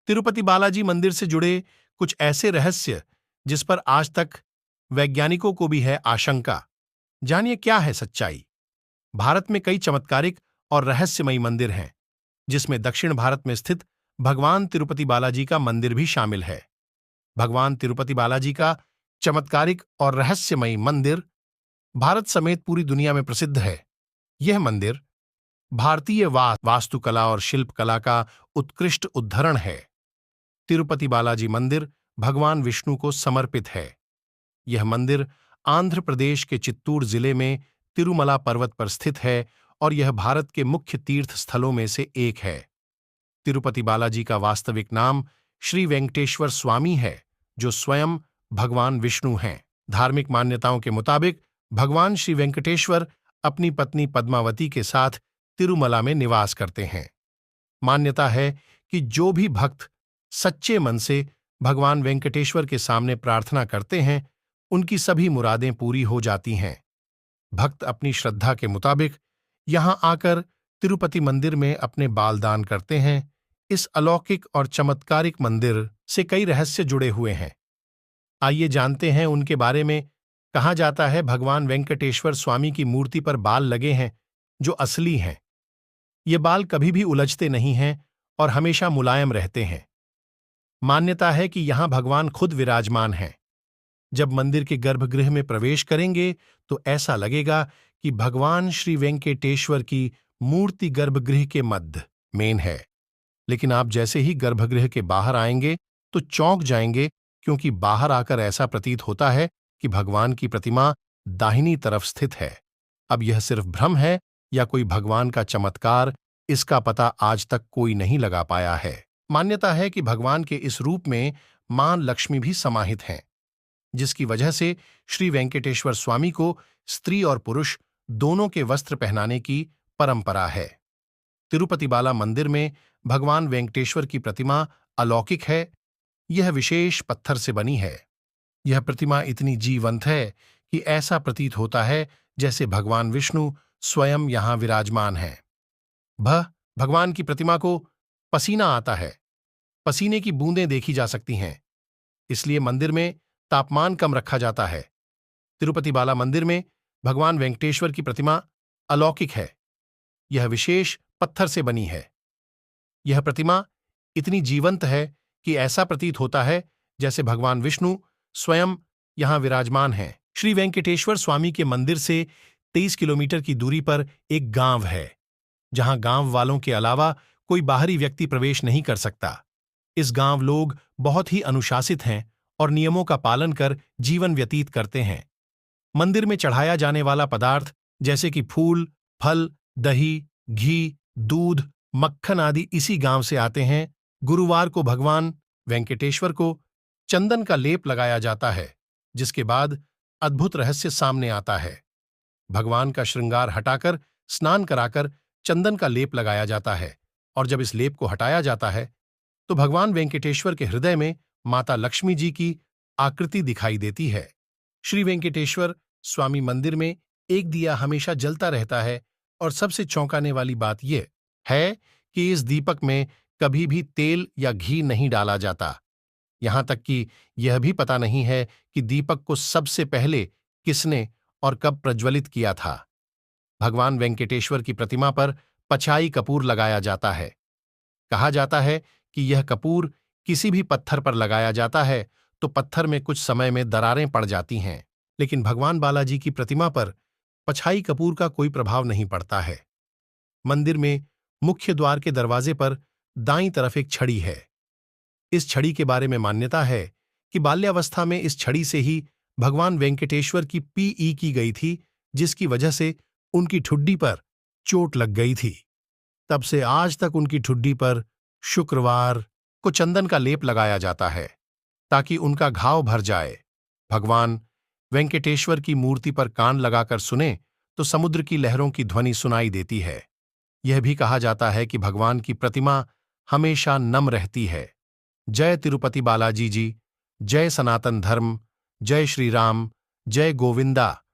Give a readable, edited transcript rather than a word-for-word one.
तिरुपति बालाजी मंदिर से जुड़े कुछ ऐसे रहस्य जिस पर आज तक वैज्ञानिकों को भी है आशंका। जानिए क्या है सच्चाई। भारत में कई चमत्कारिक और रहस्यमयी मंदिर हैं, जिसमें दक्षिण भारत में स्थित भगवान तिरुपति बालाजी का मंदिर भी शामिल है। भगवान तिरुपति बालाजी का चमत्कारिक और रहस्यमयी मंदिर भारत समेत पूरी दुनिया में प्रसिद्ध है। यह मंदिर भारतीय वास्तुकला और शिल्पकला का उत्कृष्ट उद्धरण है। तिरुपति बालाजी मंदिर भगवान विष्णु को समर्पित है। यह मंदिर आंध्र प्रदेश के चित्तूर जिले में तिरुमला पर्वत पर स्थित है और यह भारत के मुख्य तीर्थ स्थलों में से एक है। तिरुपति बालाजी का वास्तविक नाम श्री वेंकटेश्वर स्वामी है, जो स्वयं भगवान विष्णु हैं। धार्मिक मान्यताओं के मुताबिक भगवान श्री वेंकटेश्वर अपनी पत्नी पद्मावती के साथ तिरुमला में निवास करते हैं। मान्यता है कि जो भी भक्त सच्चे मन से भगवान वेंकटेश्वर के सामने प्रार्थना करते हैं, उनकी सभी मुरादें पूरी हो जाती हैं। भक्त अपनी श्रद्धा के मुताबिक यहां आकर तिरुपति मंदिर में अपने बाल दान करते हैं। इस अलौकिक और चमत्कारिक मंदिर से कई रहस्य जुड़े हुए हैं। आइए जानते हैं उनके बारे में। कहा जाता है भगवान वेंकटेश्वर स्वामी की मूर्ति पर बाल लगे हैं जो असली हैं। ये बाल कभी भी उलझते नहीं हैं और हमेशा मुलायम रहते हैं। मान्यता है कि यहां भगवान खुद विराजमान हैं। जब मंदिर के गर्भगृह में प्रवेश करेंगे तो ऐसा लगेगा कि भगवान श्री वेंकटेश्वर की मूर्ति गर्भगृह के मध्य में है। लेकिन आप जैसे ही गर्भगृह के बाहर आएंगे तो चौंक जाएंगे, क्योंकि बाहर आकर ऐसा प्रतीत होता है कि भगवान की प्रतिमा दाहिनी तरफ स्थित है। अब यह सिर्फ भ्रम है या कोई भगवान का चमत्कार, इसका पता आज तक कोई नहीं लगा पाया है। मान्यता है कि भगवान के इस रूप में मां लक्ष्मी भी समाहित हैं, जिसकी वजह से श्री वेंकटेश्वर स्वामी को स्त्री और पुरुष दोनों के वस्त्र पहनाने की परंपरा है। तिरुपति बाला मंदिर में भगवान वेंकटेश्वर की प्रतिमा अलौकिक है। यह विशेष पत्थर से बनी है। यह प्रतिमा इतनी जीवंत है कि ऐसा प्रतीत होता है जैसे भगवान विष्णु स्वयं यहां विराजमान हैं। भगवान की प्रतिमा को पसीना आता है। पसीने की बूंदें देखी जा सकती हैं, इसलिए मंदिर में तापमान कम रखा जाता है। तिरुपति बाला मंदिर में भगवान वेंकटेश्वर की प्रतिमा अलौकिक है। यह विशेष पत्थर से बनी है। यह प्रतिमा इतनी जीवंत है कि ऐसा प्रतीत होता है जैसे भगवान विष्णु स्वयं यहां विराजमान हैं। श्री वेंकटेश्वर स्वामी के मंदिर से 23 किलोमीटर की दूरी पर एक गांव है, जहां गांव वालों के अलावा कोई बाहरी व्यक्ति प्रवेश नहीं कर सकता। इस गांव लोग बहुत ही अनुशासित हैं और नियमों का पालन कर जीवन व्यतीत करते हैं। मंदिर में चढ़ाया जाने वाला पदार्थ जैसे कि फूल, फल, दही, घी, दूध, मक्खन आदि इसी गांव से आते हैं। गुरुवार को भगवान वेंकटेश्वर को चंदन का लेप लगाया जाता है, जिसके बाद अद्भुत रहस्य सामने आता है। भगवान का श्रृंगार हटाकर स्नान कराकर चंदन का लेप लगाया जाता है, और जब इस लेप को हटाया जाता है तो भगवान वेंकटेश्वर के हृदय में माता लक्ष्मी जी की आकृति दिखाई देती है। श्री वेंकटेश्वर स्वामी मंदिर में एक दिया हमेशा जलता रहता है, और सबसे चौंकाने वाली बात यह है कि इस दीपक में कभी भी तेल या घी नहीं डाला जाता। यहां तक कि यह भी पता नहीं है कि दीपक को सबसे पहले किसने और कब प्रज्वलित किया था। भगवान वेंकटेश्वर की प्रतिमा पर पछाई कपूर लगाया जाता है। कहा जाता है कि यह कपूर किसी भी पत्थर पर लगाया जाता है तो पत्थर में कुछ समय में दरारें पड़ जाती हैं, लेकिन भगवान बालाजी की प्रतिमा पर पछाई कपूर का कोई प्रभाव नहीं पड़ता है। मंदिर में मुख्य द्वार के दरवाजे पर दाईं तरफ एक छड़ी है। इस छड़ी के बारे में मान्यता है कि बाल्यावस्था में इस छड़ी से ही भगवान वेंकटेश्वर की पीई की गई थी, जिसकी वजह से उनकी ठुड्डी पर चोट लग गई थी। तब से आज तक उनकी ठुड्डी पर शुक्रवार को चंदन का लेप लगाया जाता है, ताकि उनका घाव भर जाए। भगवान वेंकटेश्वर की मूर्ति पर कान लगाकर सुने तो समुद्र की लहरों की ध्वनि सुनाई देती है। यह भी कहा जाता है कि भगवान की प्रतिमा हमेशा नम रहती है। जय तिरुपति बालाजी जी, जय सनातन धर्म, जय श्री राम, जय गोविंदा।